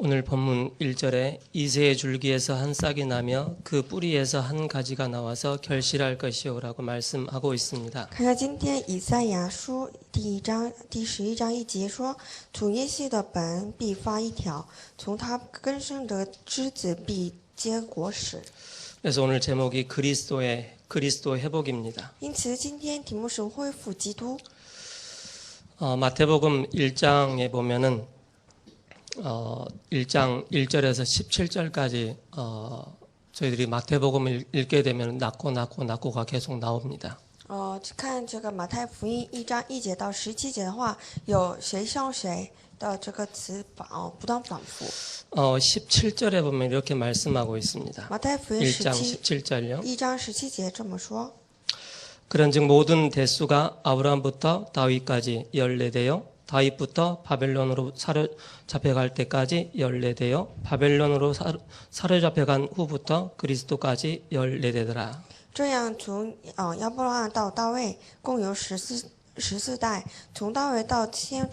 오늘 본문 1절에 이새의 줄기에서 한 싹이 나며 그 뿌리에서 한 가지가 나와서 결실할 것이요라고 말씀하고 있습니다. 看看今天以赛亚书第11章1节说，从耶西的本必发一条，从他根生的枝子必结果实。 그래서 오늘 제목이 그리스도 회복입니다. 因此今天题目是恢复基督。 마태복음 1장에 보면은 1장 1절에서 17절까지 저희들이 마태복음을 읽게 되면 낳고가 계속 나옵니다. 看这个马太福音1章1节到17节的话，有谁像谁的这个词不断反复。 17절에 보면 이렇게 말씀하고 있습니다. 马太福音 1장 17절요. 1章17节这么说。 그런즉 모든 대수가 아브라함부터 다윗까지 연례되어 다윗부터 바벨론으로 사로잡혀갈 때까지 연례되어 바벨론으로 사로잡혀간 후부터 그리스도까지 연례되더라. 这样从亚伯拉罕到大卫共有14代，从大卫到迁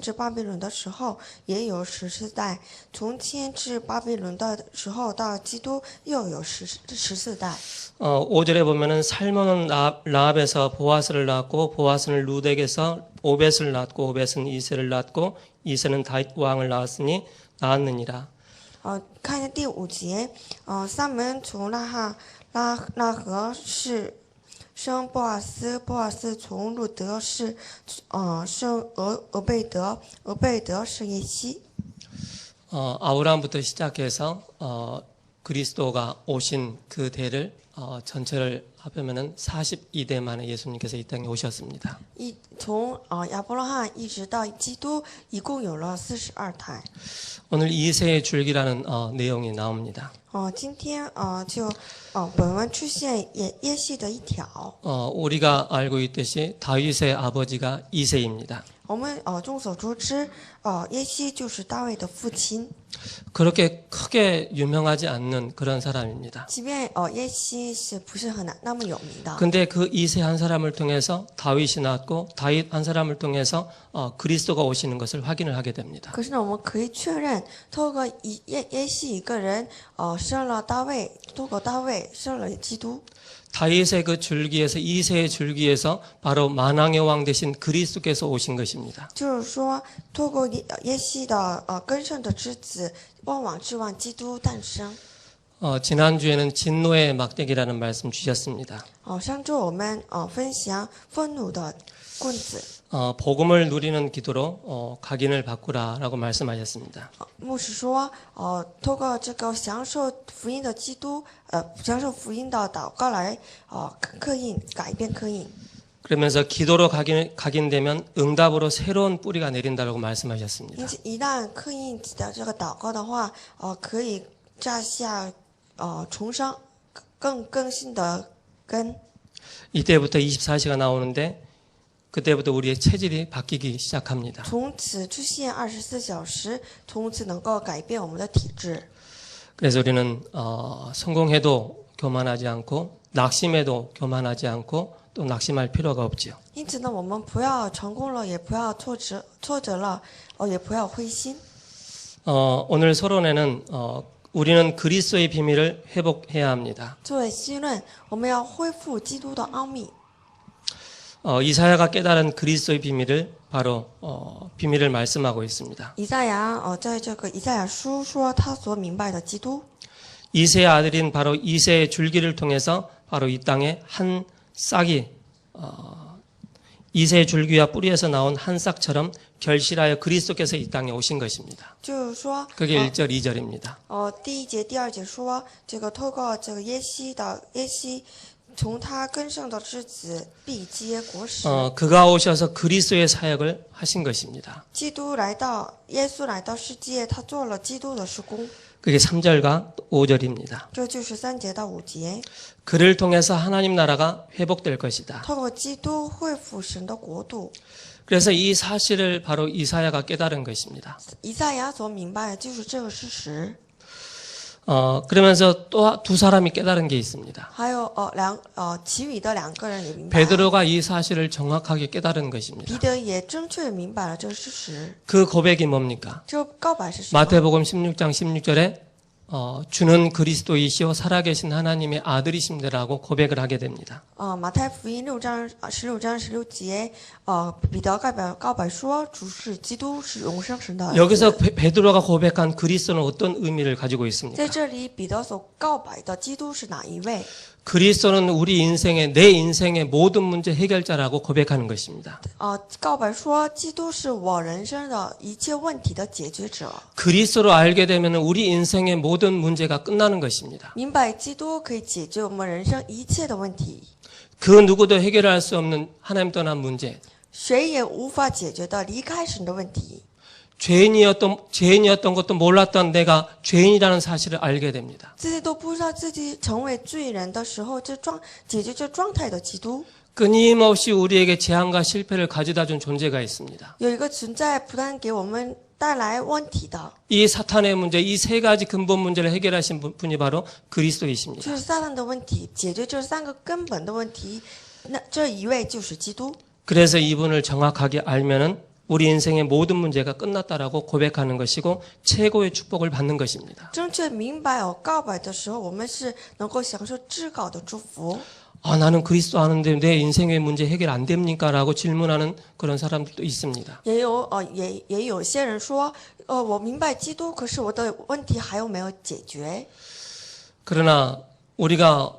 至巴比伦的时候也有14代，从迁至巴比伦的时候到基督又有14代。 5절에 보면은 살몬은 라합에서 보아스를 낳았고 보아스는 루덱에서 오벳을 낳았고 오벳은 이새를 낳았고 이새는 다윗 왕을 낳았느니라. 看一下第5节，撒门从拉合是生波阿斯，波阿斯从路德是生俄贝德是耶西。 아브라함부터 시작해서 그리스도가 오신 그 대를 전체를 합하면은 42대 만에 예수님께서 이 땅에 오셨습니다. 从亚伯拉罕一直到基督，一共有了42胎。 오늘 이새의 줄기라는 내용이 나옵니다. 今天本文出现耶西的一条。 우리가 알고 있듯이 다윗의 아버지가 이새입니다. 我们众所周知，耶西就是大卫的父亲。 그렇게 크게 유명하지 않는 그런 사람입니다. 即便耶西是不是很那么有名的， 근데 그 이새 한 사람을 통해서 다윗이 나왔고 다윗 한 사람을 통해서 그리스도가 오시는 것을 확인을 하게 됩니다. 可是呢，我们可以确认，透过耶西一个人，生了大卫，透过大卫生了基督。 다윗의 그 줄기에서 이새의 줄기에서 바로 만왕의 왕 되신 그리스도께서 오신 것입니다. 就是说，透过耶西的根生的枝子，万王之王基督诞生。 지난주에는 진노의 막대기라는 말씀 주셨습니다. 上周我们分享愤怒的棍子。 복음을 누리는 기도로 각인을 바꾸라라고 말씀하셨습니다. 牧师说，透过这个享受福音的基督，享受福音的祷告来，刻印改变刻印。 그러면서 기도로 각인되면 응답으로 새로운 뿌리가 내린다라고 말씀하셨습니다. 因此，一旦刻印的这个祷告的话，可以扎下重生更新的根。 이때부터 24시가 나오는데 그때부터 우리의 체질이 바뀌기 시작합니다. 从此出现24小时，从此能够改变我们的体质。 그래서 우리는 성공해도 교만하지 않고 낙심해도 교만하지 않고 또 낙심할 필요가 없지요. 因此呢，我们不要成功了，也不要挫折了，也不要灰心。 오늘 서론에는 우리는 그리스도의 비밀을 회복해야 합니다. 作为希论，我们要恢复基督的奥秘。 이사야가 깨달은 그리스도의 비밀을 바로 비밀을 말씀하고 있습니다. 以赛亚在这个以赛亚书说他所明白的基督。 이새의 아들인 바로 이새의 줄기를 통해서 바로 이 땅에 한 싹이 이새의 줄기와 뿌리에서 나온 한 싹처럼 결실하여 그리스도께서 이 땅에 오신 것입니다. 就是说， 그게 1절, 2절입니다. 第1节、第2节说，这个透过这个耶西，从他根生的枝子必结果实。 그가 오셔서 그리스도의 사역을 하신 것입니다. 耶稣来到世界，他做了基督的事工。 그게 3절과 5절입니다. 这就是3节到5节。 그를 통해서 하나님 나라가 회복될 것이다. 透过基督恢复神的国度。 그래서 이 사실을 바로 이사야가 깨달은 것입니다. 以赛亚所明白的就是这个事实。 그러면서 또 두 사람이 깨달은 게 있습니다. 还有其余的2个人也明白， 베드로가 이 사실을 정확하게 깨달은 것입니다. 彼得也正确明白了这个事实。 그 고백이 뭡니까? 这个告白是什么？ 마태복음 16장 16절에 주는 그리스도이시오 살아계신 하나님의 아들이십니다라고 고백을 하게 됩니다. 马太福音16章16节，彼得告白说，主是基督，是永生神的儿子。 여기서 베드로가 고백한 그리스도는 어떤 의미를 가지고 있습니까? 在这里，彼得所告白的基督是哪一位？ 그리스도는 우리 인생의 내 인생의 모든 문제 해결자라고 고백하는 것입니다. 告白说，基督是我人生的一切问题的解决者。 그리스도를 알게 되면 우리 인생의 모든 문제가 끝나는 것입니다. 明白基督可以解决我们人生一切的问题， 그 누구도 해결할 수 없는 하나님 떠난 문제, 谁也无法解决的离开神的问题。 죄인이었던 것도 몰랐던 내가 죄인이라는 사실을 알게 됩니다. 自己都不知道自己成为罪人的时候，解决这状态的基督， 끊임없이 우리에게 재앙과 실패를 가져다 준 존재가 있습니다. 有一个存在不断给我们带来问题的， 이 사탄의 문제, 이 세 가지 근본 문제를 해결하신 분이 바로 그리스도이십니다. 就是撒旦的问题，解决这3个根本的问题，那这一位就是基督。 그래서 이분을 정확하게 알면은 우리 인생의 모든 문제가 끝났다라고 고백하는 것이고 최고의 축복을 받는 것입니다. 正确明白告白的时候，我们是能够享受至高的祝福。 나는 그리스도 아는데 내 인생의 문제 해결 안 됩니까? 라고 질문하는 그런 사람들도 있습니다. 也有些人说，我明白基督，可是我的问题还有没有解决？ 그러나 우리가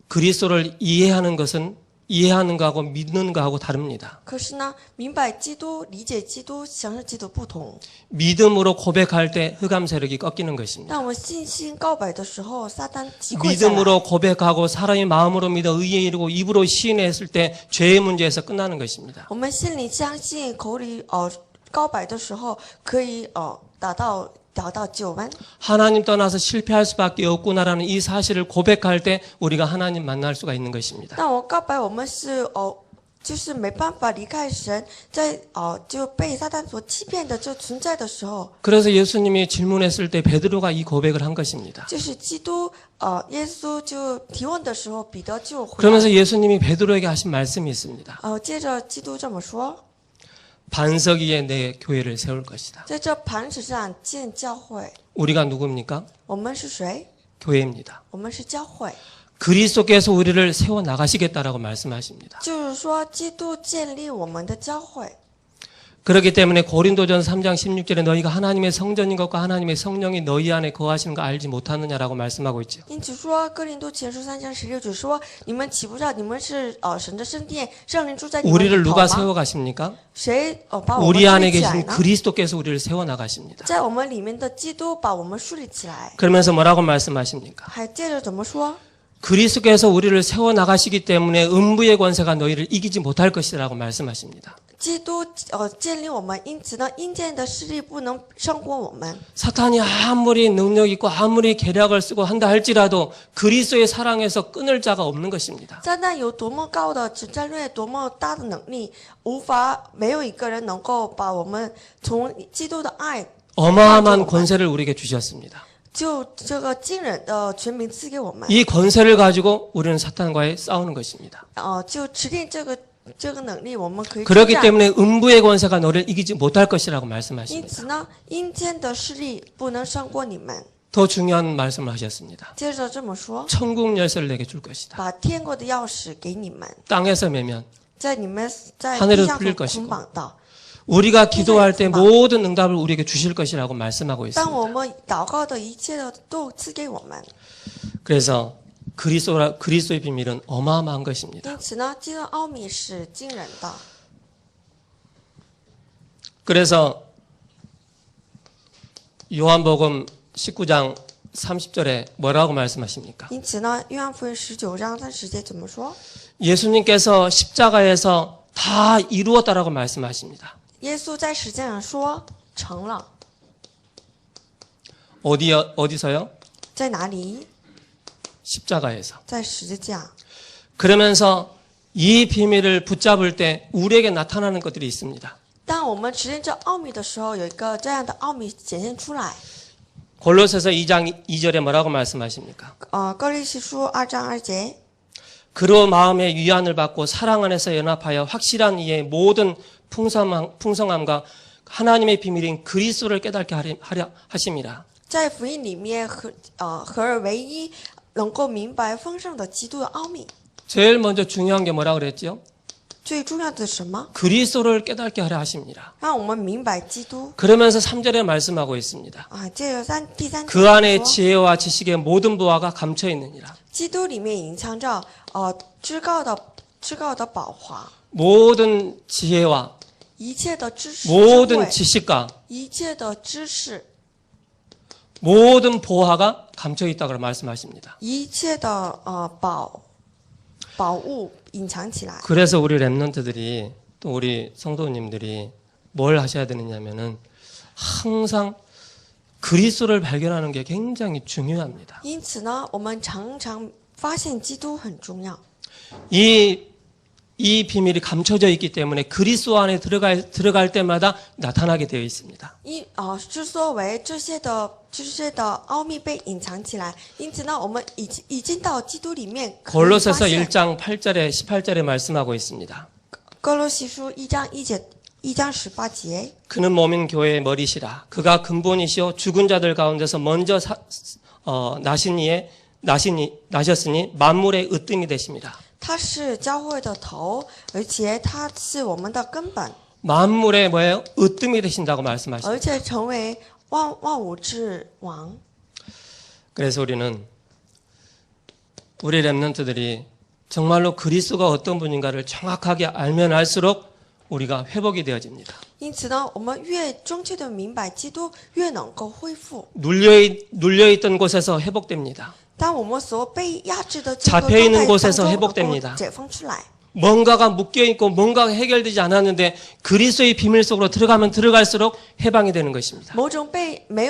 그리스도를 이해하는 것은 이해하는 거하고 믿는 거하고 다릅니다. 可是呢，明白基督、理解基督、享受基督不同。 믿음으로 고백할 때 흑암 세력이 꺾이는 것입니다. 当我们信心告白的时候，撒旦击溃下来。 믿음으로 고백하고 사람이 마음으로 믿어 의에 이르고 입으로 시인했을 때 죄의 문제에서 끝나는 것입니다. 我们心里相信，口里告白的时候，可以达到救恩。 하나님 떠나서 실패할 수밖에 없구나라는 이 사실을 고백할 때 우리가 하나님 만날 수가 있는 것입니다. 但我告白，我们是就是没办法离开神，在就被撒旦所欺骗的这存在的时候， 그래서 예수님이 질문했을 때 베드로가 이 고백을 한 것입니다. 就是基督耶稣就提问的时候，彼得就回答。 그러면서 예수님이 베드로에게 하신 말씀이 있습니다. 接着基督这么说， 반석 위에 내 교회를 세울 것이다. 在这磐石上建教会。 우리가 누굽니까? 我们是谁？ 교회입니다. 我们是教会。 그리스도께서 우리를 세워 나가시겠다라고 말씀하십니다. 就是说，基督建立我们的教会。 그렇기 때문에 고린도전서 3장 16절에 너희가 하나님의 성전인 것과 하나님의 성령이 너희 안에 거하시는 거 알지 못하느냐라고 말씀하고 있죠. 因此说，哥林多前书3章16节说：“你们岂不知道你们是神的圣殿，圣灵住在你们 우리를 里头 누가 吗？ 세워 가십니까? 谁把我们 우리 树 안에 立起来 계신 呢？ 그리스도께서 우리를 세워 나가십니다. 在我们里面的基督把我们树立起来。 그러면서 뭐라고 말씀하십니까? 还接着怎么说？ 그리스도께서 우리를 세워 나가시기 때문에 음부의 권세가 너희를 이기지 못할 것이라고 말씀하십니다. 基督建立我们，因此呢，阴间的势力不能胜过我们。 사탄이 아무리 능력 있고 아무리 계략을 쓰고 한다 할지라도 그리스도의 사랑에서 끊을 자가 없는 것입니다. 撒旦有多么高的指战略，多么大的能力，没有一个人能够把我们从基督的爱 어마어마한 권세를 우리에게 주셨습니다. 就这个惊人的权柄赐给我们。 이 권세를 가지고 우리는 사탄과의 싸우는 것입니다. 就指定这个能力，我们可以 그렇기 征战。 때문에 음부의 권세가 너를 이기지 못할 것이라고 因 말씀하십니다. 此呢，阴间的势力不能胜过你们。 더 중요한 말씀을 하셨습니다. 接着这么说， 천국 열쇠를 내게 줄 것이다. 把天国的钥匙给你们， 땅에서 매면 在你们在 하늘을 地上 풀릴 所 것이고 捆绑的。 우리가 기도할 때 모든 응답을 우리에게 주실 것이라고 말씀하고 当我 있습니다. 们祷告的一切的都赐给我们。 그래서 그리스도의 비밀은 어마어마한 것입니다. 因此呢，基督奥秘是惊人的。 그래서 요한복음 19장 30절에 뭐라고 말씀하십니까? 因此呢，约翰福音19章30节怎么说？ 예수님께서 십자가에서 다 이루었다라고 말씀하십니다. 耶稣在十字架上说成了， 어디서요? 在哪里？ 십자가에서. 在十字架。 그러면서 이 비밀을 붙잡을 때 우리에게 나타나는 것들이 있습니다. 当我们实现这奥秘的时候，有一个这样的奥秘显现出来。 골로새서 2장 2절에 뭐라고 말씀하십니까? 哥林西书2章2节， 그로 마음의 위안을 받고 사랑 안에서 연합하여 확실한 이의 모든 풍성함과 하나님의 비밀인 그리스도를 깨닫게 하려 하심이라. 在福音里面合而为一，能够明白丰盛的基督的奥秘。 제일 먼저 중요한 게 뭐라고 그랬죠? 最重要的是什么？ 그리스도를 깨닫게 하려 하십니다. 让我们明白基督。 그러면서 3절에 말씀하고 있습니다. 这个第三 그 안에 节说， 지혜와 지식의 모든 부하가 감춰 있느니라. 基督里面隐藏着至高的宝华， 모든 지혜와 一切的知识、智 모든 慧， 지식과 一切的知识， 모든 보화가 감춰 있다고 말씀하십니다. 一切的宝物隐藏起来。 그래서 우리 랩런트들이 또 우리 성도님들이 뭘 하셔야 되느냐면은 항상 그리스도를 발견하는 게 굉장히 중요합니다. 因此呢，我们常常发现基督很重要。 이 비밀이 감춰져 있기 때문에 그리스도 안에 들어갈 때마다 나타나게 되어 있습니다. 之所为这些的奥秘被隐藏起来，因此呢，我们已经到基督里面可以发 골로새서 现。 1장 8절에 18절에 말씀하고 있습니다. 哥罗西书1章18节， 그는 몸인 교회의 머리시라. 그가 근본이시요 죽은 자들 가운데서 먼저 나셨으니 만물의 으뜸이 되십니다. 他是教会的头，而且他是我们的根本， 만물의 뭐예요? 으뜸이 되신다고 말씀하십니다. 而且成为万物之王。 그래서 우리는 우리 랩런트들이 정말로 그리스도가 어떤 분인가를 정확하게 알면 알수록 우리가 회복이 되어집니다. 因此呢，我们越正确的明白基督，越能够恢复。 눌려있던 곳에서 회복됩니다. 当我们所被压制的这个 잡혀 있는 状态 곳에서 当中 회복됩니다. 能够解放出来。 뭔가가 묶여있고 뭔가가 해결되지 않았는데 그리스도의 비밀 속으로 들어가면 들어갈수록 해방이 되는 것입니다. 某种没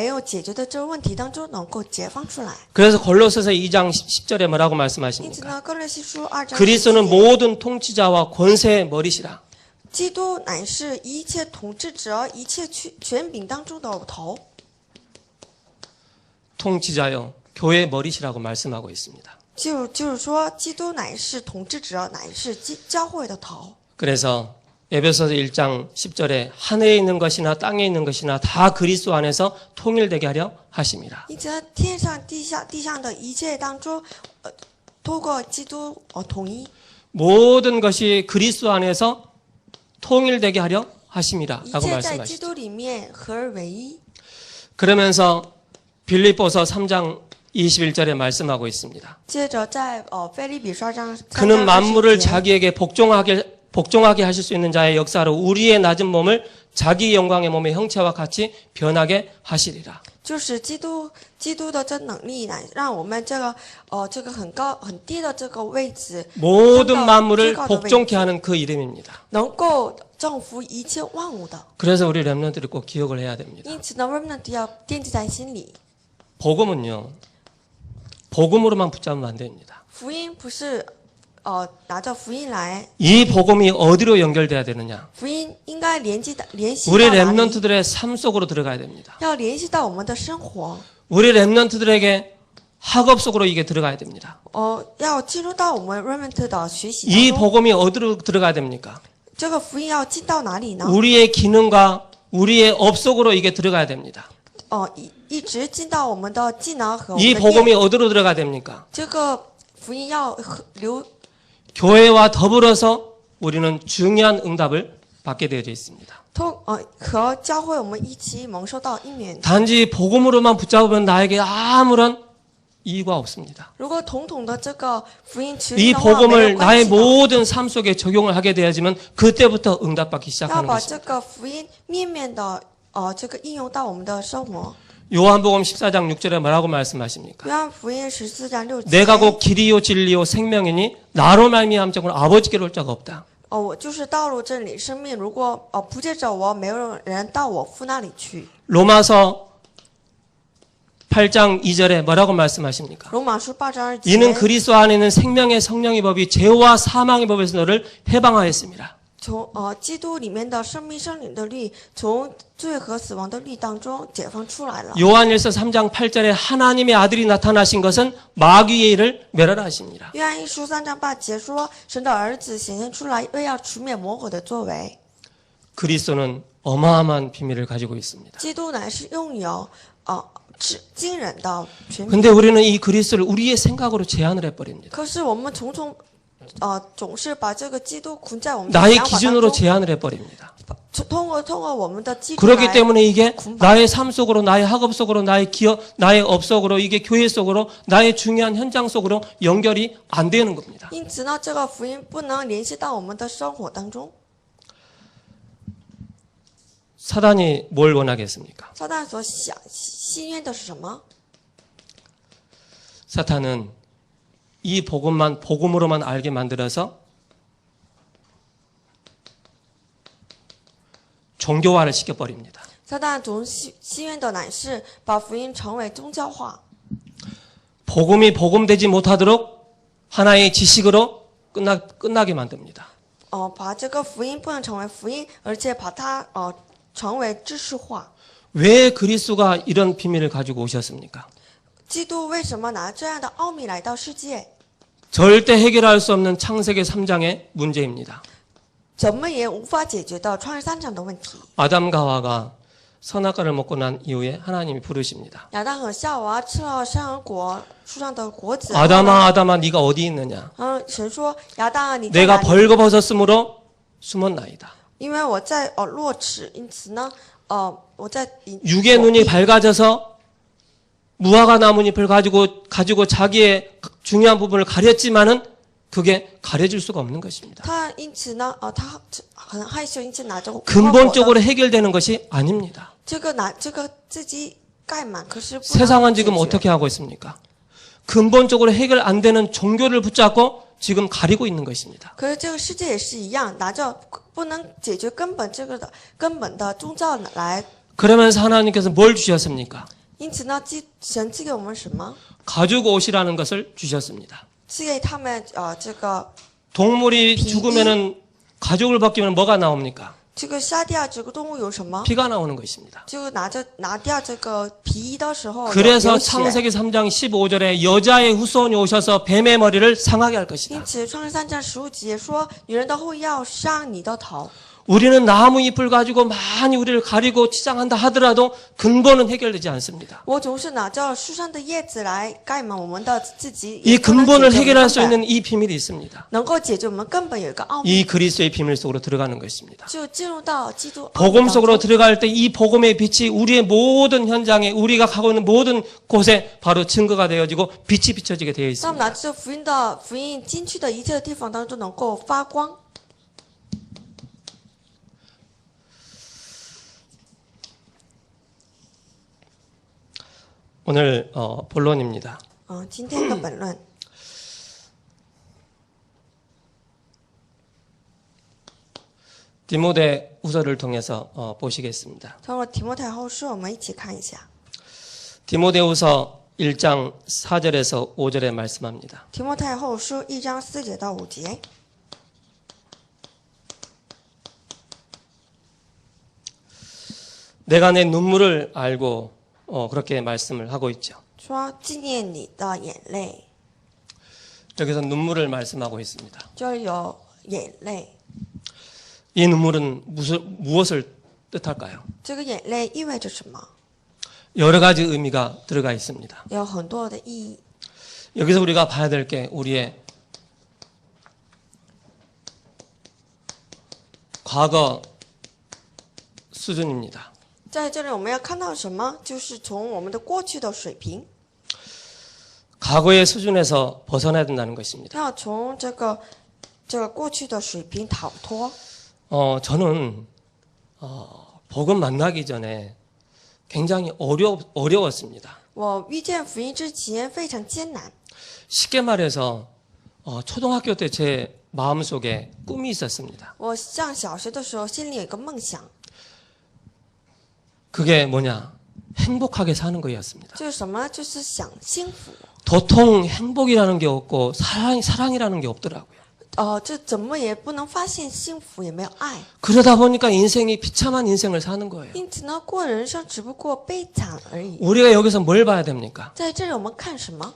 有解决的这个问题当中能够解放出来。 그래서 골로새서 2장 10절에 뭐라고 因此 말씀하십니까? 呢，哥罗西书2章 그리스도는 10节 모든 통치자와 권세의 머리시라. 基督乃是一切统治者、一切权柄当中的头。 통치자요 교회의 머리시라고 말씀하고 있습니다. 就是说，基督乃是统治者，乃是教会的头。 그래서 에베소서 1장 10절에 하늘에 있는 것이나 땅에 있는 것이나 다 그리스도 안에서 통일되게 하려 하심이라. 因此，天上地上的一切当中，透过基督统一， 모든 것이 그리스도 안에서 통일되게 하려 一 하심이라라고 切在基 말씀하시죠. 督里面合而为一。 그러면서 빌립보서 3장 21절에 말씀하고 있습니다. 接着在腓立比书2章 그는 3章 만물을 20节 자기에게 복종하게 하실 수 있는 자의 역사로 우리의 낮은 몸을 자기 영광의 몸의 형체와 같이 변하게 하시리라. 就是基督的这能力呢，让我们这个很高很低的这个位置， 모든 升到 만물을 最高的位置 복종케 하는 그 이름입니다. 能够征服一切万物的。 그래서 우리 렘넌트들이 꼭 기억을 해야 됩니다. 因此呢 ，remnant 要惦记在心里。 복음은요. 복음으로만 붙잡으면 안 됩니다. 福音不是拿着福音来， 이 복음이 어디로 연결돼야 되느냐? 福音应该联系到 우리 哪里？ 렘넌트들의 삶 속으로 들어가야 됩니다. 要联系到我们的生活， 우리 렘넌트들에게 학업 속으로 이게 들어가야 됩니다. 要进入到我们 remnant 的学习 이 当中。 복음이 어디로 들어가야 됩니까? 这个福音要进到哪里呢？ 우리의 기능과 우리의 업 속으로 이게 들어가야 됩니다. 一直进到我们的技能和我 이 们的 복음이 业。 어디로 들어가야 됩니까? 这个福音要流 교회와 더불어서 우리는 중요한 응답을 받게 되어져 있습니다. 和教会我们一起蒙受到应允。 단지 복음으로만 붙잡으면 나에게 아무런 이유가 없습니다. 如果统统的这个福音持 이 定的话，没有 복음을 关 나의 系的。 모든 삶 속에 적용을 하게 되어지면 그때부터 응답받기 要 시작하는 把 것입니다. 这个福音面面的这个应用到我们的生活。 요한복음 14장 6절에 뭐라고 말씀하십니까? 约翰福音14章6节。 내가 곧 길이요 진리요 생명이니 나로 말미암은 자는 아버지께로 올 자가 없다. 我就是道路真理生命，如果不借着我，没有人到我父那里去。 로마서 8장 2절에 뭐라고 말씀하십니까? 罗马书8章2节。 이는 그리스도 안에 있는 생명의 성령의 법이 죄와 사망의 법에서 너를 해방하였습니다. 从基督里面的生命圣灵的律，从罪和死亡的律当中解放出来了。 요한일서 3장 8절에 하나님의 아들이 나타나신 것은 마귀의 일을 멸하라 하십니다. 约翰一书3章8节说，神的儿子显现出来，为要除灭魔鬼的作为。 그리스도는 어마어마한 비밀을 가지고 있습니다. 基督乃是拥有惊人的权柄。 근데 우리는 이 그리스도를 우리의 생각으로 제한을 해버립니다. 可是我们总是把这个基督捆在我们的 나의 想法当 기준으로 中， 제한을 해버립니다. 通过我们的基督 그렇기 来 때문에 이게 군방. 나의 삶 속으로, 나의 학업 속으로, 나의 기업, 나의 업 속으로, 이게 교회 속으로, 나의 중요한 현장 속으로 연결이 안 되는 겁니다. 因此呢，这个福音不能联系到我们的生活当中。 사단이 뭘 원하겠습니까? 撒旦所心愿的是什么？ 사탄은 이 복음으로만 알게 만들어서 종교화를 시켜버립니다. 撒旦总心愿的乃是把福音成为宗教化， 복음이 복음되지 못하도록 하나의 지식으로 끝나게 만듭니다. 把这个福音不能成为福音，而且把它成为知识化。 왜 그리스도가 이런 비밀을 가지고 오셨습니까? 基督为什么拿这样的奥秘来到世界？ 절대 해결할 수 없는 창세기 3장의 문제입니다. 怎么也无法解决的创世3章的问题。 아담과 하와가 선악과를 먹고 난 이후에 하나님이 부르십니다. 亚当和夏娃吃了善恶果树上的果子。 아담아 아담아 네가 어디 있느냐? 神说亚当啊，你在 내가 哪里？ 벌거벗었으므로 숨었나이다. 因为我在落齿，因此呢，我在 육의 눈이 밝아져서 무화과 나뭇잎을 가지고 자기의 중요한 부분을 가렸지만은 그게 가려질 수가 없는 것입니다. 他因此呢，他很害羞，因此拿着 근본적으로 해결되는 것이 아닙니다. 这个自己盖满，可是不能 세상은 解 지금 决 어떻게 하고 있습니까? 근본적으로 해결 안 되는 종교를 붙잡고 지금 가리고 있는 것입니다. 可是这个世界也是一样，拿着不能解决根本的宗教来。 그러면서 하나님께서 뭘 주셨습니까? 因此呢，神赐给我们什么？ 가죽 옷이라는 것을 주셨습니다. 赐给他们这个 동물이 죽으면은 가죽을 벗기면 뭐가 나옵니까? 这个杀掉这个动物有什么？ 피가 나오는 것입니다. 就拿掉这个皮的时候 그래서 流血。 창세기 3장 15절에 여자의 후손이 오셔서 뱀의 머리를 상하게 할 것이다. 因此，创世3章15节说：“女人的后裔要伤你的头。” 우리는 나무 잎을 가지고 많이 우리를 가리고 치장한다 하더라도 근본은 해결되지 않습니다. 我总是拿着树上的叶子来盖满我们的自己， 이 也不能 근본을 解决 해결할 수 根本 있는 이 비밀이 있습니다. 能够解决我们根本有一个奥秘， 이 그리스도의 비밀 속으로 들어가는 것입니다. 就进入到基督奥秘 복음 当 속으로 中。 들어갈 때 이 복음의 빛이 우리의 모든 현장에 우리가 가고 있는 모든 곳에 바로 증거가 되어지고 빛이 비춰지게 되어 当我们拿 있습니다. 着福音进去的一切的地方当中，能够发光。 오늘 본론입니다. 今天的本论， 디모데 후서를 통해서 보시겠습니다. 通过提摩太后书，我们一起看一下。 디모데후서 1장 4절에서 5절에 말씀합니다. 提摩太后书1章4节到5节， 내가 내 눈물을 알고 그렇게 말씀을 하고 있죠. 说纪念你的眼泪， 여기서 눈물을 말씀하고 있습니다. 就有眼泪。 이 눈물은 무엇을 뜻할까요? 这个眼泪意味着什么？ 여러 가지 의미가 들어가 있습니다. 有很多的意义。 여기서 우리가 봐야 될 게 우리의 과거 수준입니다. 在这里我们要看到什么？就是从我们的过去的水平， 과거의 수준에서 벗어나야 된다는 것입니다. 要从这个过去的水平逃脱。 저는 복음 만나기 전에 굉장히 어려웠습니다. 我遇见福音之前非常艰难。 쉽게 말해서 초등학교 때 제 마음속에 꿈이 있었습니다. 我上小学的时候，心里有一个梦想， 그게 뭐냐? 행복하게 사는 거였습니다. 就是什么？就是想幸福。 도통 행복이라는 게 없고 사랑이라는 게 없더라고요. 这怎么也不能发现幸福，也没有爱。 그러다 보니까 인생이 비참한 인생을 사는 거예요. 因此呢，过人生只不过悲惨而已。 우리가 여기서 뭘 봐야 됩니까? 在这里我们看什么？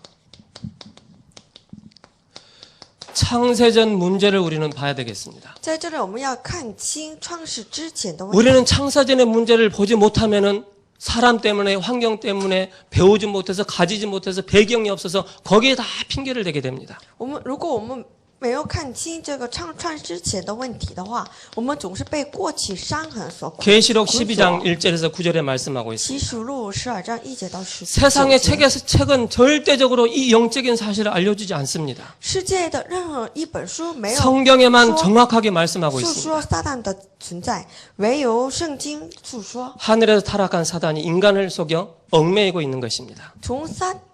창세전 문제를 우리는 봐야 되겠습니다. 在这里我们要看清创世之前的问题。 우리는 창세전의 문제를 보지 못하면은 사람 때문에 환경 때문에 배우지 못해서 가지지 못해서 배경이 없어서 거기에 다 핑계를 대게 됩니다. 如果我们没有看清这个创世之前的问题的话，我们总是被过去伤痕所捆 계시록 12장 1절에서 9절에 말씀하고 启 있습니다. 示录12章1节到10节。 세상의 책은 절대적으로 이 영적인 사실을 알려주지 않습니다. 世界的任何一本书没有 성경에만 정확하게 말씀하고 诉 있습니다. 说撒旦的存在，唯有圣经诉说。 하늘에서 타락한 사단이 인간을 속여 얽매이고 있는 것입니다.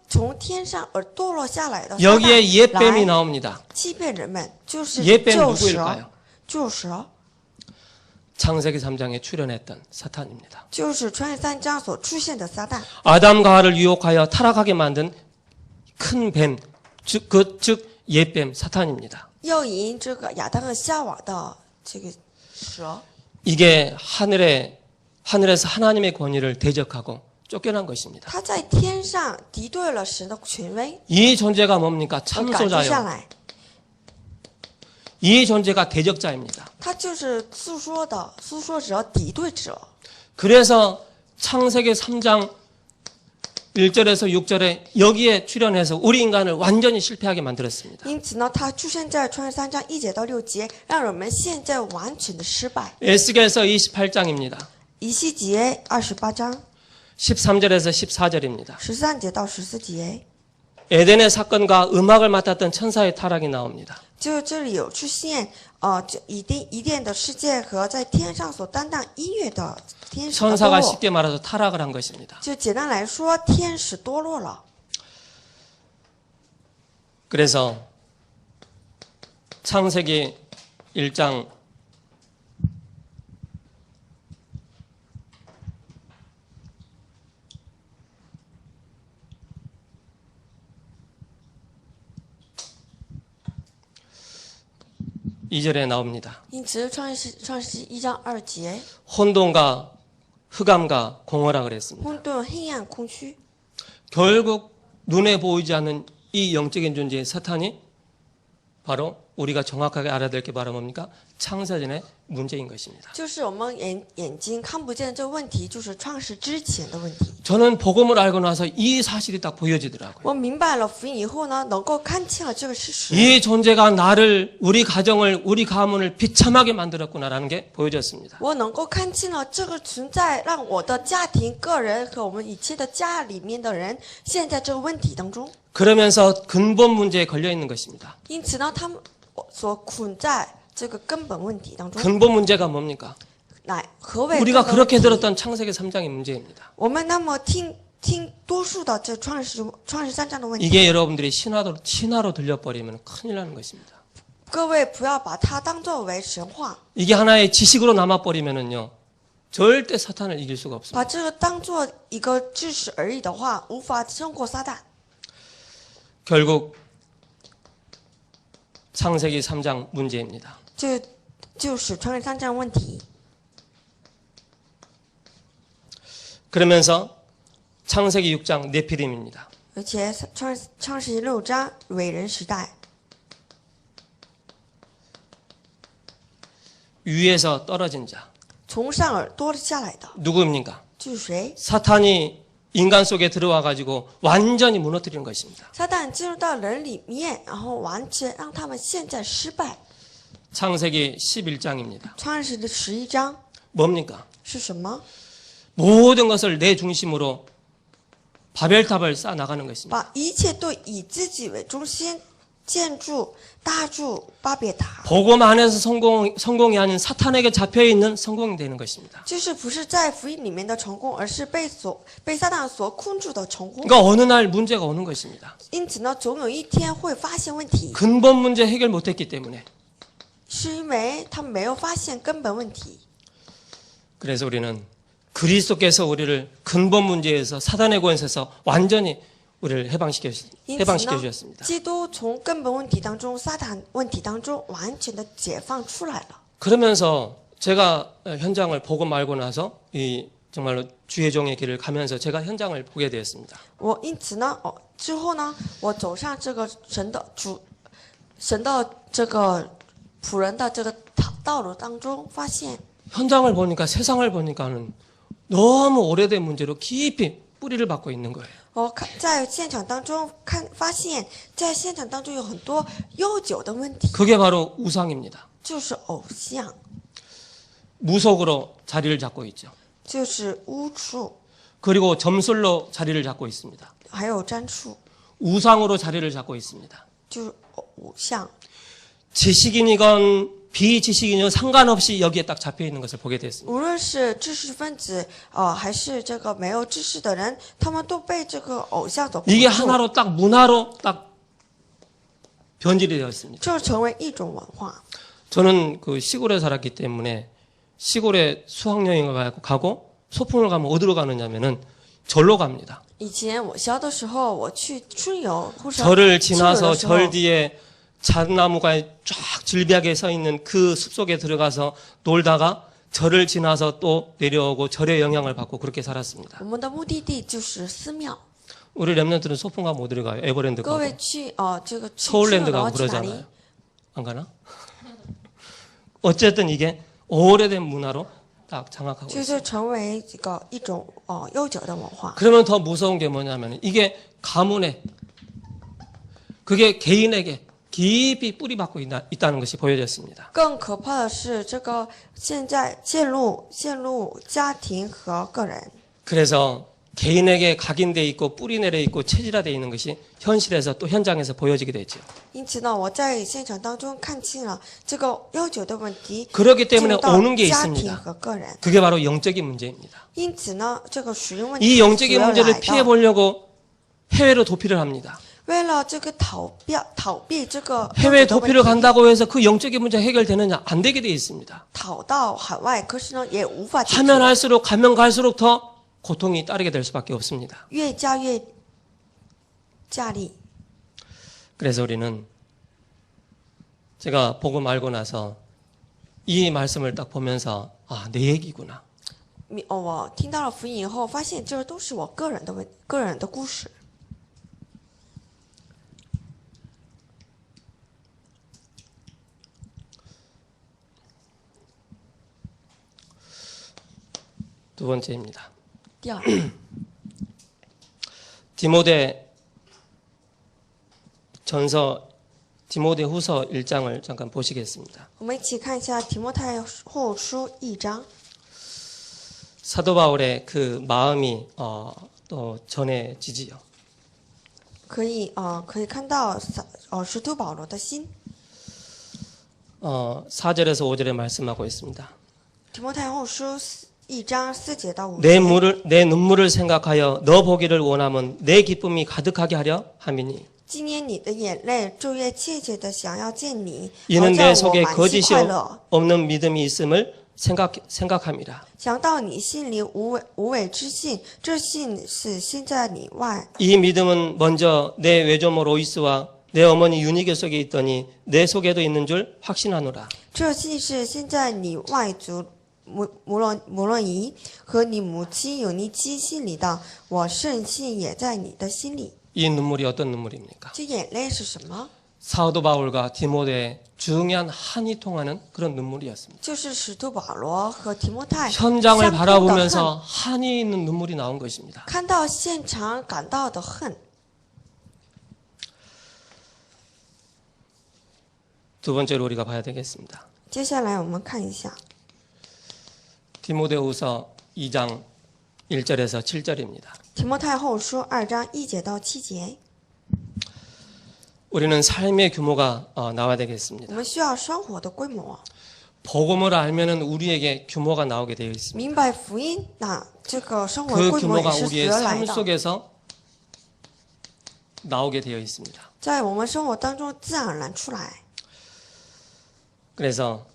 从天上而堕落下来的撒旦 여기에 옛뱀이 来 나옵니다. 欺骗人们，就是 옛뱀 旧蛇， 누구일까요? 旧蛇 창세기 3장에 출현했던 사탄입니다. 就是创世3章所出现的撒旦。 아담과 하와를 유혹하여 타락하게 만든 큰 뱀, 즉 옛뱀 사탄입니다. 诱引这个亚当和夏娃的这个蛇， 이게 하늘에서 하나님의 권위를 대적하고 쫓겨난 것입니다. 他在天上敌对了神的权威， 이 존재가 뭡니까? 而赶出下 참소자요. 来。 이 존재가 대적자입니다. 他就是诉说者、敌对者。 그래서 창세기 3장 1절에서 6절에 여기에 출현해서 우리 인간을 완전히 실패하게 만들었습니다. 因此呢，他出现在创世3章1节到6节，让我们现在完全的失败。 에스겔서 28장입니다. 以西结28章 13절에서 14절입니다. 13节到14节， 에덴의 사건과 음악을 맡았던 천사의 타락이 나옵니다. 就这里有出现，这伊甸的世界和在天上所担当音乐的天使的堕 천사가 落。 쉽게 말해서 타락을 한 것입니다. 就简单来说，天使堕落了。 그래서 창세기 1장 2절에 나옵니다. 因此，创世1章2节， 혼돈과 흑암과 공허라 그랬습니다. 混沌、黑暗、空虚。 결국 눈에 보이지 않는 이 영적인 존재의 사탄이 바로 우리가 정확하게 알아야 될 게 바로 뭡니까? 창세전의 문제인 것입니다. 就是我们眼睛看不见这个问题，就是创世之前的问题。 저는 복음을 알고 나서 이 사실이 딱 보여지더라고요. 我明白了福音以后呢，能够看清了这个事实。 이 존재가 나를, 우리 가정을, 우리 가문을 비참하게 만들었구나라는 게 보여졌습니다. 我能够看清了这个存在，让我的家庭、个人和我们一切的家里面的人，陷在这个问题当中。 그러면서 근본 문제에 걸려 있는 것입니다. 因此呢，他们所困在这个根本问题当中。 근본 문제가 뭡니까? 何谓 우리가 根本问 그렇게 题？ 들었던 창세기 3장의 문제입니다. 我们那么听多数的这创世3章的问题。 이게 여러분들이 신화로 들려버리면 큰일 나는 것입니다. 各位不要把它当作为神话， 이게 하나의 지식으로 남아버리면은요, 절대 사탄을 이길 수가 없습니다. 把这个当作一个知识而已的话，无法胜过撒旦。 결국 창세기 3장 문제입니다. 这就是创世3章问题。 그러면서 창세기 6장 네피림입니다. 而且创世6章伟人时代， 위에서 떨어진 자 从上而堕落下来的， 누구입니까? 这是谁？ 사탄이 인간 속에 들어와 가지고 완전히 무너뜨리는 것입니다. 撒旦进入到人里面，然后完全让他们现在失败。 창세기 11장입니다. 创世的11章 뭡니까? 是什么？ 모든 것을 내 중심으로 바벨탑을 쌓아 나가는 것입니다. 把一切都以自己为中心，建筑搭筑巴别塔， 복음 안에서 성공이 아닌 사탄에게 잡혀 있는 성공이 되는 것입니다. 就是不是在福音里面的成功，而是被撒旦所困住的成功。 그러니까 어느 날 문제가 오는 것입니다. 因此呢，总有一天会发现问题， 근본 문제 해결 못했기 때문에. 是因为他们没有发现根本问题。 그래서 우리는 그리스도께서 우리를 근본 문제에서 사단의 권세에서 완전히 우리를 因此 해방시켜 呢， 주셨습니다. 基督从根本问题当中、撒旦问题当中完全的解放出来了。 그러면서 제가 현장을 보고 말고 나서 이 정말로 주의 종의 길을 가면서 제가 현장을 보게 되었습니다. 我因此呢，之后呢，我走上这个神的这个仆人的这个道路当中，发现 현장을 보니까 세상을 보니까는 너무 오래된 문제로 깊이 뿌리를 받고 있는 거예요. 我看在现场当中发现，在现场当中有很多悠久的问题， 그게 바로 우상입니다. 就是偶像， 무속으로 자리를 잡고 있죠. 就是巫术， 그리고 점술로 자리를 잡고 있습니다. 还有占术， 우상으로 자리를 잡고 있습니다. 就是偶像。 지식인이건 비지식인이건 상관없이 여기에 딱 잡혀 있는 것을 보게 됐습니다. 无论是知识分子，还是这个没有知识的人，他们都被这个偶像所 이게 捆住， 하나로 딱 문화로 딱 변질이 되었습니다. 就成为一种文化。 저는 그 시골에 살았기 때문에 시골에 수학여행을 가고 소풍을 가면 어디로 가느냐면은 절로 갑니다. 以前我小的时候，我去春游或者 절을 去旅 지나서 的时候 절 뒤에 잣나무가 쫙 질비하게 서 있는 그 숲속에 들어가서 놀다가 절을 지나서 또 내려오고 절의 영향을 받고 그렇게 살았습니다. 我们的目的地就是寺庙。 우리 랩런트는 소풍 가면 어디로 가요? 에버랜드 各 가고 位去这个去 서울랜드 春游的话 가고 去哪里？ 그러잖아요. 안 가나? 어쨌든 이게 오래된 문화로 딱 장악하고 就 있어요. 是成为这个一种悠久的文化。 그러면 더 무서운 게 뭐냐면 이게 가문에 그게 개인에게 깊이 뿌리박고 있다는 것이 보여졌습니다. 更可怕的是，这个现在陷入家庭和个人。 그래서 개인에게 각인돼 있고 뿌리 내려 있고 체질화되어 있는 것이 현실에서 또 현장에서 보여지게 되죠. 因此呢，我在现场当中看清了这个悠久的问题， 그렇기 进 때문에 入到 오는 게 家庭 있습니다. 和个人。 그게 바로 영적인 문제입니다. 因此呢，这个属灵问题 이 是 영적인 要 문제를 来 피해 的。 보려고 해외로 도피를 합니다. 为了这个逃避这个 해외 悠久的 도피를 问题 간다고 해서 그 영적인 문제 해결되느냐? 안 되게 돼 있습니다. 逃到海外，可是呢也无法解 하면 决， 할수록 가면 갈수록 더 고통이 따르게 될 수밖에 없습니다. 越加越价力。 그래서 우리는 제가 보고 말고 나서 이 말씀을 딱 보면서 아, 내 얘기구나. 我听到了福音以后，发现这都是我个人的故事。 두 번째입니다. 第二， 디모데 후서 1장을 잠깐 보시겠습니다. 我们一起看一下提摩太后书1章。 사도 바울의 그 마음이 또 전해지지요. 可以看到使徒保罗的心。 4절에서 5절에 말씀하고 있습니다. 提摩太后书1章4节到5 내 节。 내 눈물을 생각하여 너 보기를 원하면 내 기쁨이 가득하게 하려 함이니 纪念你的眼泪，昼夜切切的想要见你，好 이는 叫 내 我 속에 满心 거짓이 快乐。 없는 믿음이 있음을 생각함이라. 想到你心里无伪之信，这信是心在你外。 이 믿음은 먼저 내 외조모 로이스와 내 어머니 유니게 속에 있더니 내 속에도 있는 줄 확신하노라. 这信是现在你外族摩洛伊和你母亲有尼基心里的，我甚信也在你的心里。 이 눈물이 어떤 눈물입니까? 这眼泪是什么？ 사도 바울과 디모데의 중요한 한이 통하는 그런 눈물이었습니다. 就是使徒保罗和提摩太 현장을 相通的 바라보면서 恨， 한이 있는 눈물이 나온 것입니다. 看到现场感到的恨。 두 번째로 우리가 봐야 되겠습니다. 接下来我们看一下 디모데후서 2장 1절에서 7절입니다. 提摩太后书2章1节到7节。 우리는 삶의 규모가 나와야 我 되겠습니다. 们需要生活的规模， 복음을 알면은 우리에게 규모가 나오게 되어 있습니다. 明白福音，那这个生活 그 的规模也 규모가 是 우리의 随而来 삶 的， 속에서 나오게 되어 있습니다. 在我们生活当中自然而然出来。 그래서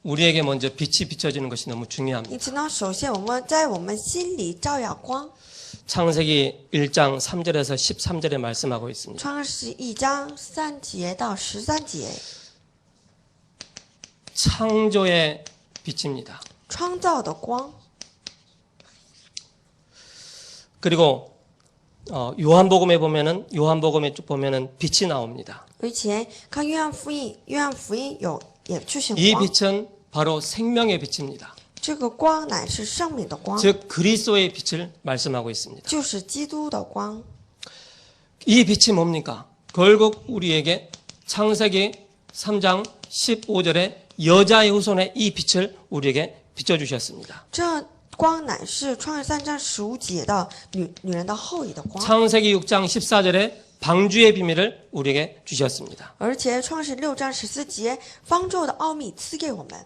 우리에게 먼저 빛이 비춰지는 것이 너무 중요합니다. 因此呢，首先我们在我们心里照耀光， 창세기 1장 3절에서 13절에 말씀하고 있습니다. 创世1章3节到13节， 창조의 빛입니다. 创造的光。 그리고 요한복음에 보면은 빛이 나옵니다. 而且看约翰福音，约翰福音也出现 이 光， 빛은 바로 생명의 빛입니다. 这个光乃是生命的光， 즉 그리스도의 빛을 말씀하고 있습니다. 就是基督的光。 이 빛이 뭡니까? 결국 우리에게 창세기 3장 15절에 여자의 후손의 이 빛을 우리에게 비춰주셨습니다. 这光乃是创世3章15节的女人的后裔的光， 창세기 6장 14절에 방주의 비밀을 우리에게 주셨습니다. 而且创世6章14节方舟的奥秘赐给我们。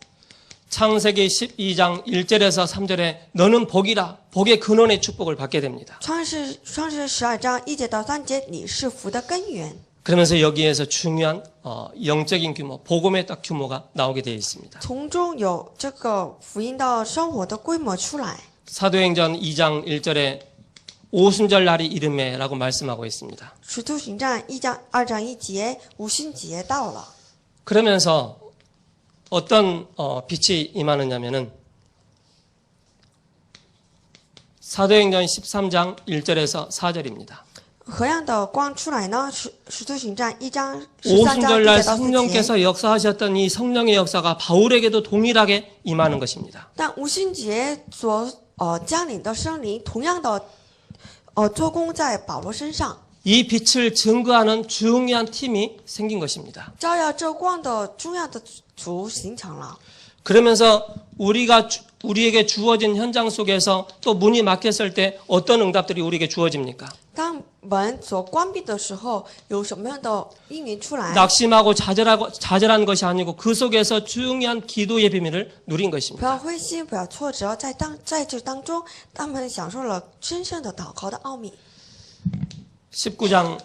창세기 12장 1절에서 3절에 너는 복이라 복의 근원의 축복을 받게 됩니다. 创世12章1节到3节，你是福的根源。 그러면서 여기에서 중요한 영적인 규모, 복음의 딱 규모가 나오게 되어 있습니다. 从中有这个福音的生活的规模出来。 사도행전 2장 1절에 오순절 날이 이르매라고 말씀하고 있습니다. 使徒行传2章1节，五旬节到了。 그러면서 어떤 빛이 임하느냐면은 사도행전 13장 1절에서 4절입니다. 何样的光出来呢？使徒行传1章13章 오순절 1 날 节到4节。 성령께서 역사하셨던 이 성령의 역사가 바울에게도 동일하게 임하는 것입니다. 但五旬节所降临的圣灵，同样的做工在保罗身上， 이 빛을 증거하는 중요한 팀이 생긴 것입니다. 照耀这光的重要的族形成了。 그러면서 우리에게 주어진 현장 속에서 또 문이 막혔을 때 어떤 응답들이 우리에게 주어집니까? 当门所关闭的时候，有什么样的应允出来？ 낙심하고 좌절한 것이 아니고 그 속에서 중요한 기도의 비밀을 누린 不要 것입니다. 灰心，不要挫折，在这当中，他们享受了真正的祷告的奥秘。 19장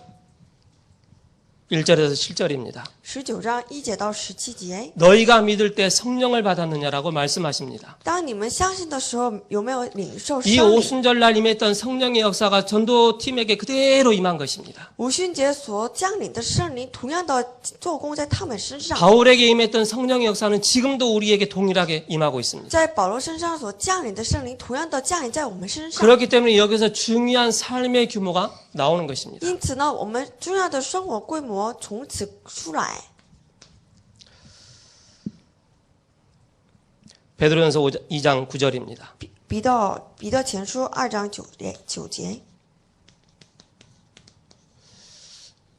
1절에서 7절입니다. 19章1节到17节， 너희가 믿을 때 성령을 받았느냐라고 말씀하십니다. 当你们相信的时候，有没有领受 이 圣灵？ 오순절 날 임했던 성령의 역사가 전도팀에게 그대로 임한 것입니다. 五旬节所降临的圣灵，同样的做工在他们身上。 바울에게 임했던 성령의 역사는 지금도 우리에게 동일하게 임하고 있습니다. 在保罗身上所降临的圣灵，同样的降临在我们身上。 그렇기 때문에 여기서 중요한 삶의 규모가 나오는 것입니다. 因此呢，我们重要的生活规模从此出来。 베드로전서 2장 9절입니다. 彼得前书2章9节，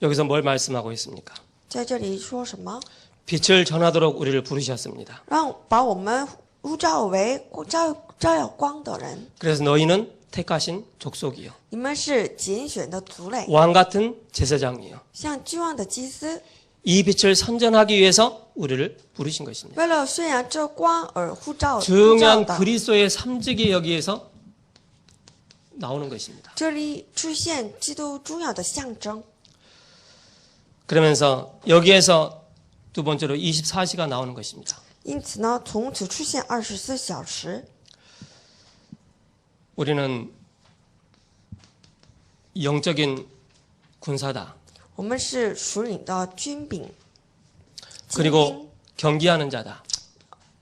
여기서 뭘 말씀하고 있습니까? 在这里说什么？ 빛을 전하도록 우리를 부르셨습니다. 把我们呼召为照耀光的人。 그래서 너희는 택하신 족속이요. 你们是拣选的族类， 왕 같은 제사장이요. 像君王的祭司， 이 빛을 선전하기 위해서 우리를 부르신 것입니다. 为了宣扬这光而呼召 중요한 的。 그리스도의 삼직이 여기에서 나오는 것입니다. 这里出现基督重要的象征。 그러면서 여기에서 두 번째로 24시가 나오는 것입니다. 因此呢，从此出现24小时。 우리는 영적인 군사다. 我们是属灵的军兵，精 그리고 兵 경기하는 자다.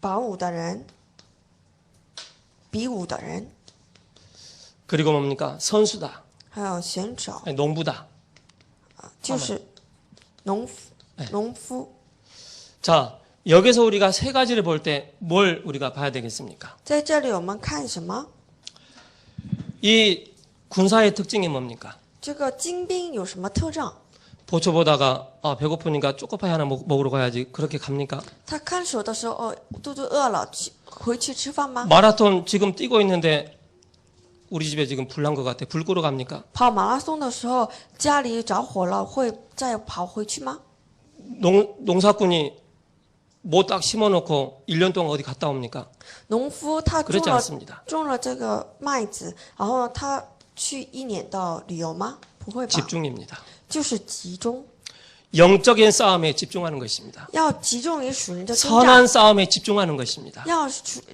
保武的人，比武的人， 그리고 뭡니까? 선수다. 还有选手， 아니, 농부다. 就是农夫。 자, 여기서 우리가 세 가지를 볼 때 뭘 우리가 봐야 되겠습니까? 在这里我们看什么？ 이 군사의 특징이 뭡니까? 这个精兵有什么特征？ 보초 보다가 배고프니까 초코파이 하나 먹으러 가야지. 그렇게 갑니까? 他看守的时候，肚子饿了，回去吃饭吗？ 마라톤 지금 뛰고 있는데 우리 집에 지금 불 난 것 같아. 불 끄러 갑니까? 跑马拉松的时候，家里着火了，会再跑回去吗？ 농사꾼이 뭐 딱 심어놓고 1년 동안 어디 갔다 옵니까? 农夫他 그렇지 않습니다. 种了这个麦子，然后呢，他去1年的旅游吗？不会吧， 집중입니다. 就是集中， 영적인 싸움에 집중하는 것입니다. 要集中于属灵的征 선한 战， 싸움에 집중하는 것입니다. 要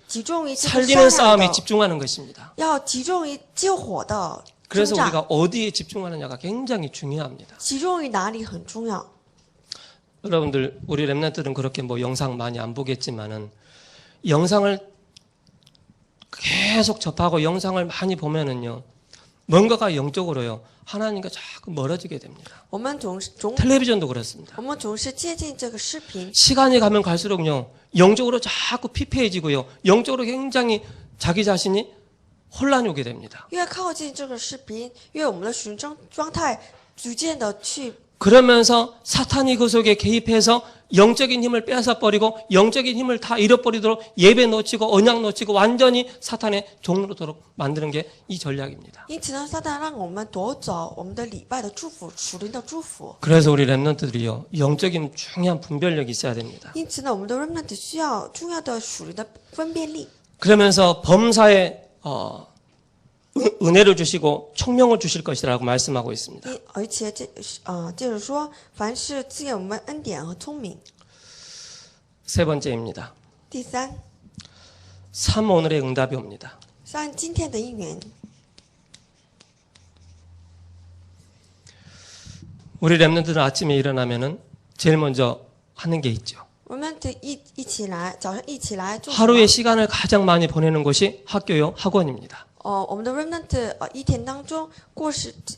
集中于这个 살리는 善良 싸움에 的， 집중하는 것입니다. 要集中于救火的 그래서 扎， 우리가 어디에 집중하느냐가 굉장히 중요합니다. 集中于哪里很重要。 여러분들 우리 렘넌트들은 그렇게 뭐 영상 많이 안 보겠지만은 영상을 계속 접하고 영상을 많이 보면은요 뭔가가 영적으로요 하나님과 자꾸 멀어지게 됩니다. 我们总是 텔레비전도 그렇습니다. 接近这个视频， 시간이 가면 갈수록요 영적으로 자꾸 피폐해지고요 영적으로 굉장히 자기 자신이 혼란이 오게 됩니다. 越靠近这个视频，越我们的属灵状态逐渐的去， 그러면서 사탄이 그 속에 개입해서 영적인 힘을 빼앗아 버리고 영적인 힘을 다 잃어버리도록 예배 놓치고 언약 놓치고 완전히 사탄의 종로로 도록 만드는 게 이 전략입니다. 因此呢，撒旦让我们夺走我们的礼拜的祝福，属灵的祝福。 그래서 우리 렘넌트들이요 영적인 중요한 분별력이 있어야 됩니다. 因此呢，我们的 remnant 需要重要的属灵的分辨力。 그러면서 범사에 은혜를 주시고 총명을 주실 것이라고 말씀하고 있습니다. 而且接着说，凡是赐给我们恩典和聪明。 세 번째입니다. 第三， 오늘의 응답이 옵니다. 今天的应允， 우리 렘넌트들은 아침에 일어나면은 제일 먼저 하는 게 있죠. 我们得一起来，早上一起来做什么。 하루의 시간을 가장 많이 보내는 곳이 학교요 학원입니다. 我们的 remnant 一天当中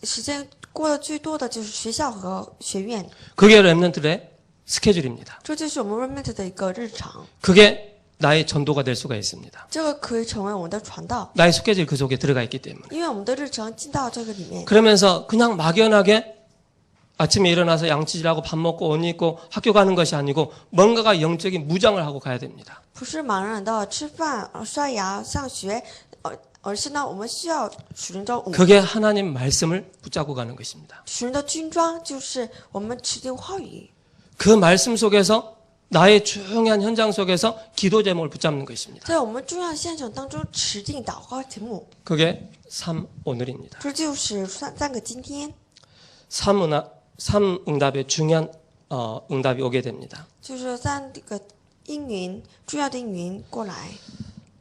时间过得最多的就是学校和学院， 그게 렘넌트의 스케줄입니다. 这就是我们 remnant 的一个日常。 그게 나의 전도가 될 수가 있습니다. 这个可以成为我们的传道， 나의 스케줄이 그 속에 들어가 있기 때문에. 因为我们的日程进到这个里面。 그러면서 그냥 막연하게 아침에 일어나서 양치질하고 밥 먹고 옷 입고 학교 가는 것이 아니고 뭔가가 영적인 무장을 하고 가야 됩니다. 不是茫然的吃饭、刷牙、上学，而是呢，我们需要属灵的武， 그게 하나님 말씀을 붙잡고 가는 것입니다. 属灵的军装，就是我们持定话语。 그 말씀 속에서 나의 중요한 현장 속에서 기도 제목을 붙잡는 것입니다. 在我们重要现场当中持定祷告题目， 그게 오늘입니다. 这就是三个今天， 응답의 중요한 응답이 오게 됩니다. 就是三个应允，重要的应允过来。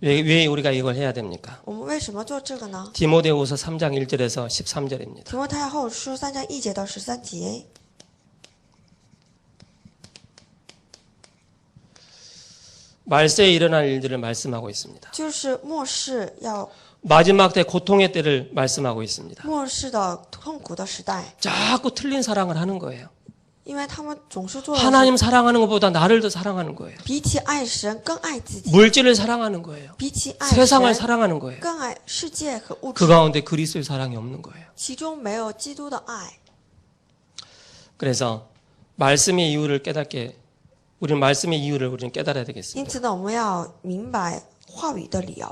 왜 우리가 이걸 해야 됩니까? 我们为什么做这个呢？ 디모데후서 3장 1절에서 13절입니다. 提摩太后书3章1节到13节， 말세에 일어날 일들을 말씀하고 있습니다. 就是末世要 마지막 때 고통의 때를 말씀하고 있습니다. 末世的痛苦的时代， 자꾸 틀린 사랑을 하는 거예요. 因为他们总是做 하나님 사랑하는 것보다 나를 더 사랑하는 거예요. 比起爱神更爱自己， 물질을 사랑하는 거예요. 比起爱 세상을 神 사랑하는 거예요. 更爱世界和物 그 质， 가운데 그리스도의 사랑이 없는 거예요. 其中没有基督的爱。 그래서 말씀의 이유를 깨닫게 우리는 말씀의 이유를 우리는 깨달아야 因 되겠습니다. 此呢，我们要明白话语的理由。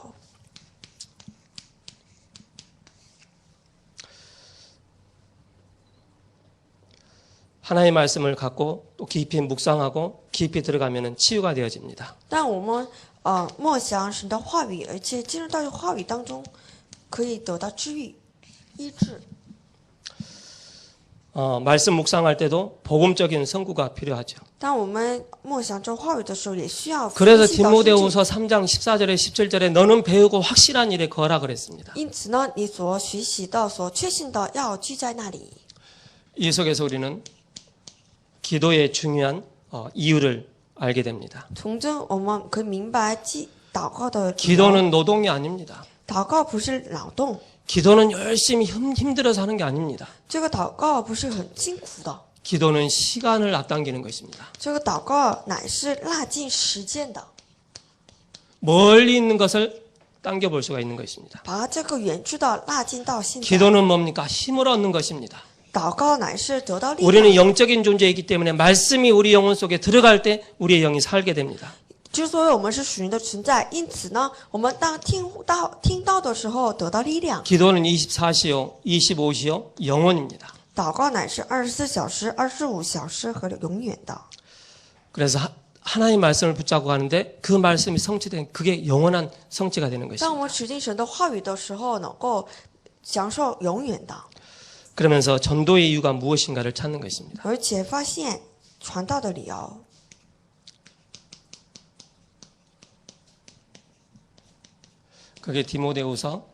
하나님의 말씀을 갖고 또 깊이 묵상하고 깊이 들어가면은 치유가 되어집니다. 但我们默想神的话语，而且进入到这话语当中，可以得到治愈、医治。 말씀 묵상할 때도 복음적인 선구가 필요하죠. 当我们默想这话语的时候，也需要 그래서 分析到圣经。 디모데후서 3장 14절에 17절에 너는 배우고 확실한 일에 거하라 그랬습니다. 因此呢，你所学习的、所确信的，要居在那里。 이 속에서 우리는 기도의 중요한 이유를 알게 됩니다. 从中我们可以明白祷告的理由。 기도는 노동이 아닙니다. 祷告不是劳动， 기도는 열심히 힘들어서 하는 게 아닙니다. 这个祷告不是很辛苦的， 기도는 시간을 앞당기는 것입니다. 这个祷告乃是拉近时间的， 멀리 있는 것을 당겨볼 수가 있는 것입니다. 把这个远处的拉近到现在。 기도는 뭡니까? 힘을 얻는 것입니다. 祷告乃是得到力量。 우리는 영적인 존재이기 때문에 말씀이 우리 영혼 속에 들어갈 때 우리의 영이 살게 됩니다. 之所以我们是属灵的存在，因此呢，我们当听到的时候得到力量。 기도는 24시요, 25시요, 영원입니다. 祷告乃是24小时、25小时和永远的。 그래서 하나님 말씀을 붙잡고 가는데 그 말씀이 성취된 그게 영원한 성취가 되는 当 것입니다. 我们持定神的话语的时候，能够享受永远的， 그러면서 전도의 이유가 무엇인가를 찾는 것입니다. 而且发现传道的理由。 그게 디모데후서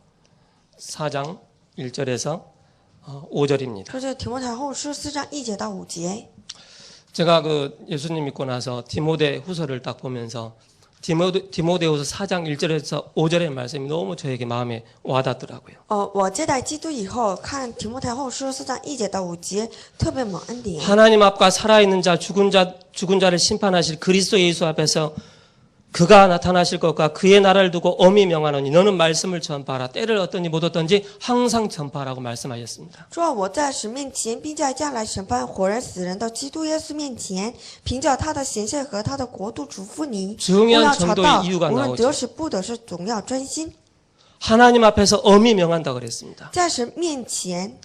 4장 1절에서 5절입니다. 这是提摩太后书4章1节到5节。 제가 그 예수님 믿고 나서 디모데 후서를 딱 보면서 디모데후서 4장 1절에서 5절의 말씀이 너무 저에게 마음에 와닿더라고요. 我接待基督以后，看提摩太后书4章1节到5节，特别蒙恩典。 하나님 앞과 살아있는 자, 죽은 자를 심판하실 그리스도 예수 앞에서 그가 나타나실 것과 그의 나라를 두고 엄히 명하노니 너는 말씀을 전파하라. 때를 얻든지 못 얻든지 항상 전파하라고 말씀하셨습니다. 说我在神面前，并在将来审判活人死人的基督耶稣面前，凭着他的显现和他的国度嘱咐你，不 중요한 要吵 전도의 闹， 이유가 无论 나오죠. 得时不得时，总要专心， 하나님 앞에서 엄히 명한다 그랬습니다. 在神面前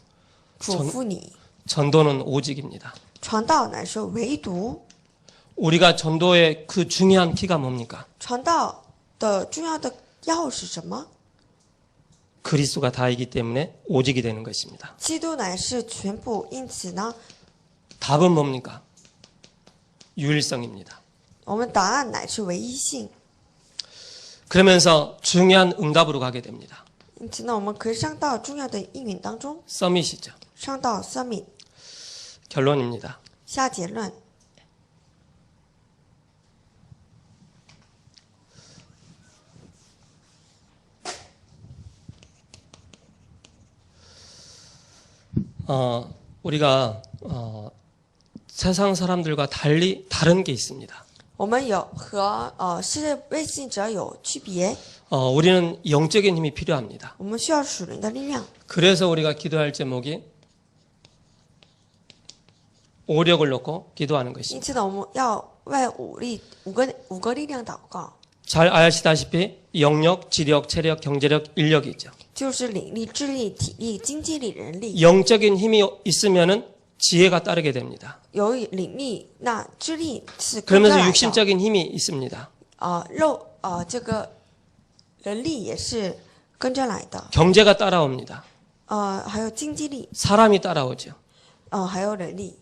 嘱咐你。 전도는 오직입니다. 传道乃是唯独， 우리가 전도의 그 중요한 키가 뭡니까? 传道的重要的要是什么？ 그리스도가 다이기 때문에 오직이 되는 것입니다. 基督乃是全部，因此呢， 답은 뭡니까? 유일성입니다. 我们答案乃是唯一性。 그러면서 중요한 응답으로 가게 됩니다. 因此呢，我们可以上到重要的应允当中， 서밋이죠. 上到 summit 결론입니다. 下结论。 우리가 세상 사람들과 달리 다른 게 있습니다. 我们有和世界未信者有区别， 우리는 영적인 힘이 필요합니다. 我们需要属灵的力量。 그래서 우리가 기도할 제목이 오력을 놓고 기도하는 因 것입니다. 此呢，我们要为五个力量祷告， 잘 아시다시피 영력, 지력, 체력, 경제력, 인력이죠. 就是灵力、智力、体力、经济力、人力。 영적인 힘이 있으면은 지혜가 따르게 됩니다. 有灵力，那智力是跟着 그러면서 来的。 육신적인 힘이 있습니다. 这个人力也是跟着来的。 경제가 따라옵니다. 还有经济力， 사람이 따라오죠. 还有人力。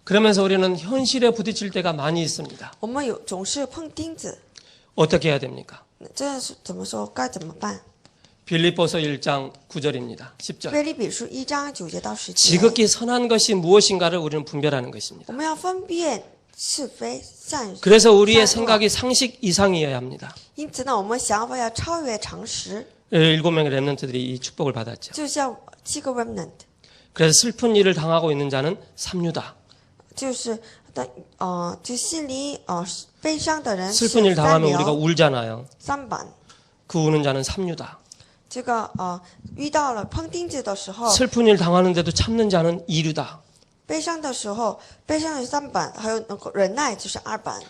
그러면서 우리는 현실에 부딪힐 때가 많이 있습니다. 我们总是碰钉子， 어떻게 해야 됩니까? 这是怎么说？该怎么办？ 빌립보서 1장 9절입니다. 10절. 腓立比书1章9节到10节。 지극히 선한 것이 무엇인가를 우리는 분별하는 것입니다. 我们要分辨是非善。 그래서 우리의 善恶 생각이 상식 이상이어야 합니다. 因此呢，我们想法要超越常识， 7명의 렘넌트들이 이 축복을 받았죠. 就像7个 remnant， 그래서 슬픈 일을 당하고 있는 자는 삼류다. 就是就心里悲伤的人是 슬픈 일 三 당하면 우리가 流 울잖아요. 3版。 그 우는 자는 삼류다. 这个遇到了碰钉子的时候， 슬픈 일 당하는데도 참는 자는 이류다. 悲伤的时候，悲伤是3版，还有能够忍耐就是2版。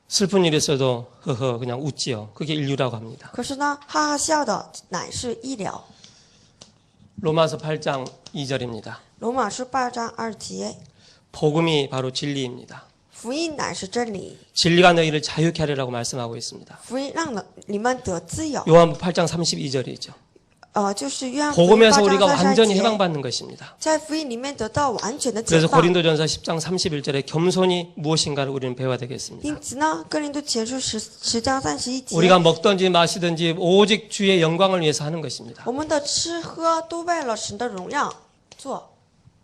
슬픈 일이 있어도 허허 그냥 웃지요. 그게 인류라고 합니다. 可是呢，哈哈笑的乃是医疗。 로마서 8장 2절입니다. 罗马书8章2节， 복음이 바로 진리입니다. 福音乃是真理， 진리가 너희를 자유케 하리라고 말씀하고 있습니다. 福音让你们得自由。 요한복음 8장 32절이죠. 就是约翰福音8 복음에서 章 우리가 33 완전히 节， 해방받는 것입니다. 在福音里面得到完全的解 그래서 放。 고린도전서 10장 31절에 겸손이 무엇인가를 우리는 배워야 되겠습니다. 因此呢，哥林多前书10章31节， 우리가 먹든지 마시든지 오직 주의 영광을 위해서 하는 것입니다. 我们的吃喝都为了神的荣耀做，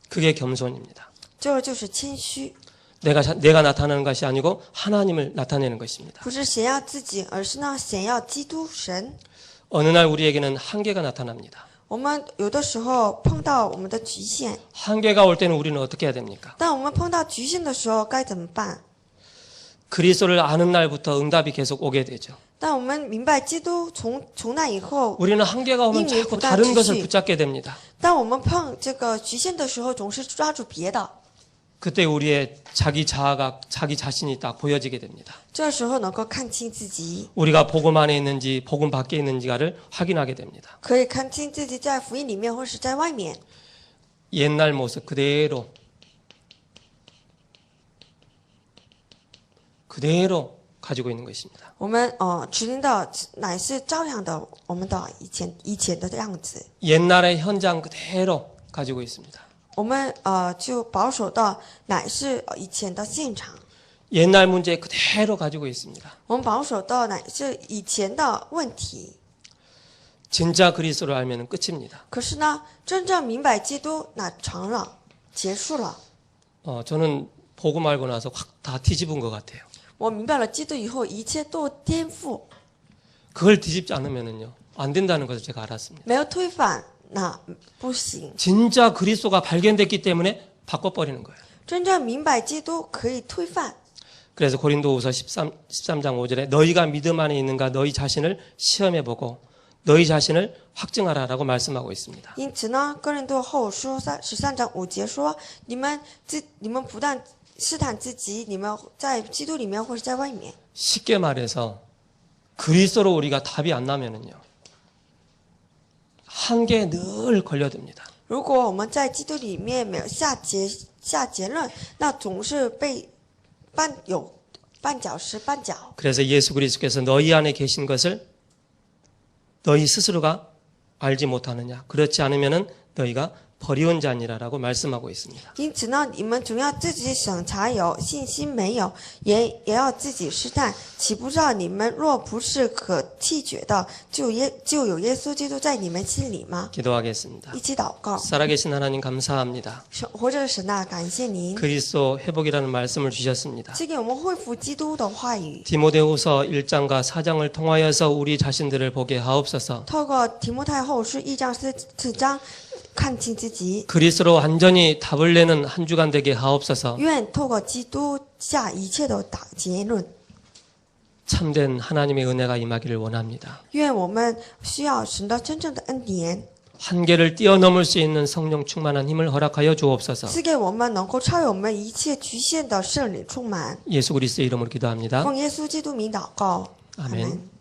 그게 겸손입니다. 这就是谦虚， 내가 나타나는 것이 아니고 하나님을 나타내는 것입니다. 不是显耀自己，而是呢显耀基督神。 어느 날 우리에게는 한계가 나타납니다. 我们有的时候碰到我们的局限， 한계가 올 때는 우리는 어떻게 해야 됩니까? 当我们碰到局限的时候该怎么办？ 그리스도를 아는 날부터 응답이 계속 오게 되죠. 当我们明白基督从那以后， 우리는 한계가 오면 자꾸 다른 것을 붙잡게 됩니다. 当我们碰这个局限的时候，总是抓住别的， 그때 우리의 자기 자아가 자기 자신이 딱 보여지게 됩니다. 这时候能够看清自己， 우리가 복음 안에 있는지 복음 밖에 있는지를 확인하게 됩니다. 可以看清自己在福音里面或是在外面， 옛날 모습 그대로 가지고 있는 것입니다. 我们指定的乃是照样的我们的以前的样子， 옛날의 현장 그대로 가지고 있습니다. 我们就保守的乃是以前的现场， 옛날 문제 그대로 가지고 있습니다. 我们保守的乃是以前的问题。 진짜 그리스도를 알면 끝입니다. 可是呢，真正明白基督，那成了，结束了。 저는 복음 알고 나서 확 다 뒤집은 것 같아요. 我明白了基督以后，一切都颠覆， 그걸 뒤집지 않으면은요 안 된다는 것을 제가 알았습니다. 没有推反，那不行。 진짜 그리스도가 발견됐기 때문에 바꿔버리는 거예요. 真正明白基督可以推翻。 그래서 고린도후서 13장 5절에 너희가 믿음 안에 있는가 너희 자신을 시험해보고 너희 자신을 확증하라라고 말씀하고 있습니다. 因此呢，哥林多后书13章5节说：“你们不但试探自己，你们在基督里面或是在外面。 쉽게 말해서 그리스도로 우리가 답이 안 나면은요 한계에 늘 걸려듭니다. 如果我们在基督里面没有下结论，那总是被绊脚石绊脚。 그래서 예수 그리스도께서 너희 안에 계신 것을 너희 스스로가 알지 못하느냐? 그렇지 않으면은 너희가 버리운 자니라라고 말씀하고 있습니다. 因此呢，你们总要自己审查，有信心没有，也要自己试探。岂不知道你们若不是可弃绝的，就有耶稣基督在你们心里吗？ 기도하겠습니다. 一起祷告， 살아계신 하나님 감사합니다. 活着的神啊，感谢您 그리스도 회복이라는 말씀을 주셨습니다. 赐给我们恢复基督的话语。 디모데후서 1장과 4장을 통하여서 우리 자신들을 보게 하옵소서. 透过提摩太后书1章4章，看清自己。 그리스도로 완전히 답을 내는 한 주간 되게 하옵소서. 愿透过基督下一切的结论。 참된 하나님의 은혜가 임하기를 원합니다. 愿我们需要神的真正的恩典， 한계를 뛰어넘을 수 있는 성령 충만한 힘을 허락하여 주옵소서. 赐给我们能够超越我们一切局限的圣灵充满。 예수 그리스도의 이름으로 기도합니다. 奉耶稣基督名祷告， 아멘.